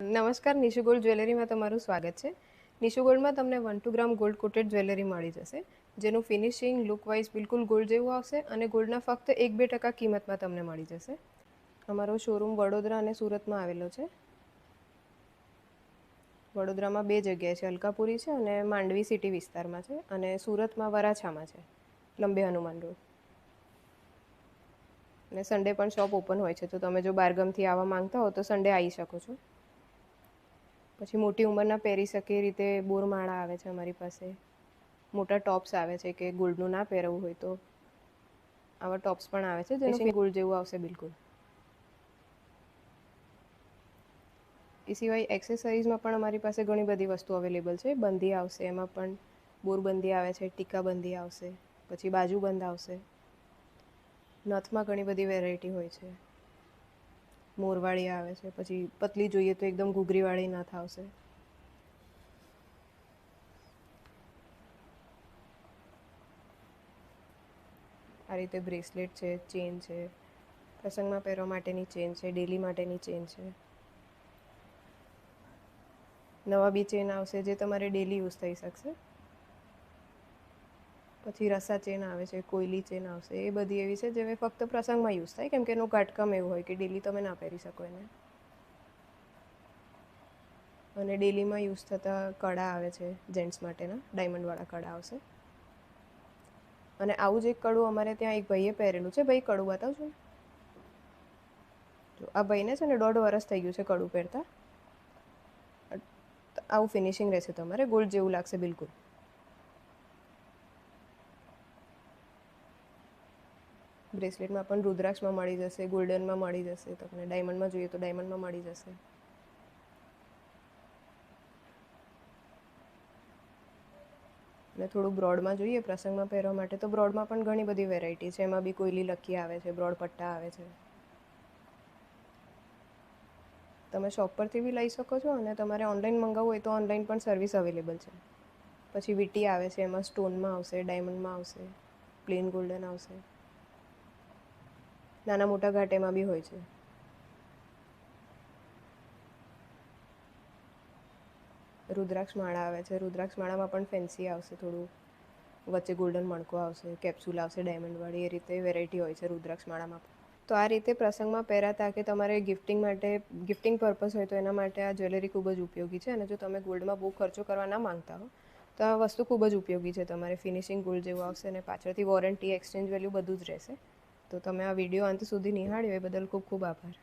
નમસ્કાર, નિશુ ગોલ્ડ જ્વેલરીમાં તમારું સ્વાગત છે. નિશુ ગોલ્ડમાં તમને 1-2 ગ્રામ ગોલ્ડ કોટેડ જ્વેલરી મળી જશે, જેનું ફિનિશિંગ લુક વાઇઝ બિલકુલ ગોલ્ડ જેવું આવશે અને ગોલ્ડના ફક્ત 1-2% કિંમતમાં તમને મળી જશે. અમારો શોરૂમ વડોદરા અને સુરતમાં આવેલો છે. વડોદરામાં 2 જગ્યાએ છે, અલકાપુરી છે અને માંડવી સિટી વિસ્તારમાં છે, અને સુરતમાં વરાછામાં છે, લંબે હનુમાન રોડ. અને સન્ડે પણ શોપ ઓપન હોય છે, તો તમે જો બહારગામથી આવવા માંગતા હો તો સન્ડે આવી શકો છો. પછી મોટી ઉંમરના પહેરી શકે એ રીતે બોરમાળા આવે છે અમારી પાસે, મોટા ટોપ્સ આવે છે કે ગોલ્ડનું ના પહેરવું હોય તો આવા ટોપ્સ પણ આવે છે જેનું ગોલ્ડ જેવું આવશે બિલકુલ. એ સિવાય એક્સેસરીઝમાં પણ અમારી પાસે ઘણી બધી વસ્તુ અવેલેબલ છે. બંધી આવશે, એમાં પણ બોરબંધી આવે છે, ટીકાબંધી આવશે, પછી બાજુબંધ આવશે. નથમાં ઘણી બધી વેરાયટી હોય છે. મોરવાળી આવે છે, પછી પતલી જોઈએ તો એકદમ ઘૂઘરીવાળી નથ આવશે. આ રીતે બ્રેસલેટ છે, ચેન છે, પ્રસંગમાં પહેરવા માટેની ચેન છે, ડેલી માટેની ચેન છે. નવા બી ચેન આવશે જે તમારે ડેલી યુઝ થઈ શકશે. પછી રસા ચેન આવે છે, કોયલી ચેન આવશે, એ બધી એવી છે જે ફક્ત પ્રસંગમાં યુઝ થાય, કેમ કે એનું ઘાટકામ એવું હોય કે ડેલી તમે ના પહેરી શકો એને. અને ડેલીમાં યુઝ થતા કડા આવે છે જેન્ટ્સ માટેના, ડાયમંડવાળા કડા આવશે. અને આવું જ એક કડું અમારે ત્યાં એક ભાઈએ પહેરેલું છે. ભાઈ, કડું બતાવજો ને. જો આ ભાઈને છે ને 1.5 વર્ષ થઈ ગયું છે કડું પહેરતા. આવું ફિનિશિંગ રહેશે, તમારે ગોલ્ડ જેવું લાગશે બિલકુલ. બ્રેસલેટમાં પણ રુદ્રાક્ષમાં મળી જશે, ગોલ્ડનમાં મળી જશે, તમને ડાયમંડમાં જોઈએ તો ડાયમંડમાં મળી જશે. અને થોડું બ્રોડમાં જોઈએ પ્રસંગમાં પહેરવા માટે, તો બ્રોડમાં પણ ઘણી બધી વેરાયટી છે. એમાં બી કોયલી લકી આવે છે, બ્રોડ પટ્ટા આવે છે. તમે શોપ પરથી બી લઈ શકો છો, અને તમારે ઓનલાઈન મંગાવવું હોય તો ઓનલાઈન પણ સર્વિસ અવેલેબલ છે. પછી વીટી આવે છે, એમાં સ્ટોનમાં આવશે, ડાયમંડમાં આવશે, પ્લેન ગોલ્ડન આવશે. નાના મોટા ઘાટ એમાં બી હોય છે. રુદ્રાક્ષ માળા આવે છે, રુદ્રાક્ષ માળામાં પણ ફેન્સી આવશે, થોડું વચ્ચે ગોલ્ડન મણકો આવશે, કેપ્સ્યુલ આવશે ડાયમંડવાળી, એ રીતે વેરાયટી હોય છે રુદ્રાક્ષ માળામાં. તો આ રીતે પ્રસંગમાં પહેરાતા કે તમારે ગિફ્ટિંગ માટે, ગિફ્ટિંગ પર્પઝ હોય તો એના માટે આ જ્વેલરી ખૂબ જ ઉપયોગી છે. અને જો તમે ગોલ્ડમાં બહુ ખર્ચો કરવા ના માંગતા હો તો આ વસ્તુ ખૂબ જ ઉપયોગી છે. તમારે ફિનિશિંગ ગોલ્ડ જેવું આવશે, અને પાછળથી વોરંટી, એક્સચેન્જ વેલ્યુ બધું જ રહેશે. તો તમે આ વિડીયો અંત સુધી નિહાળ્યો એ બદલ ખૂબ ખૂબ આભાર.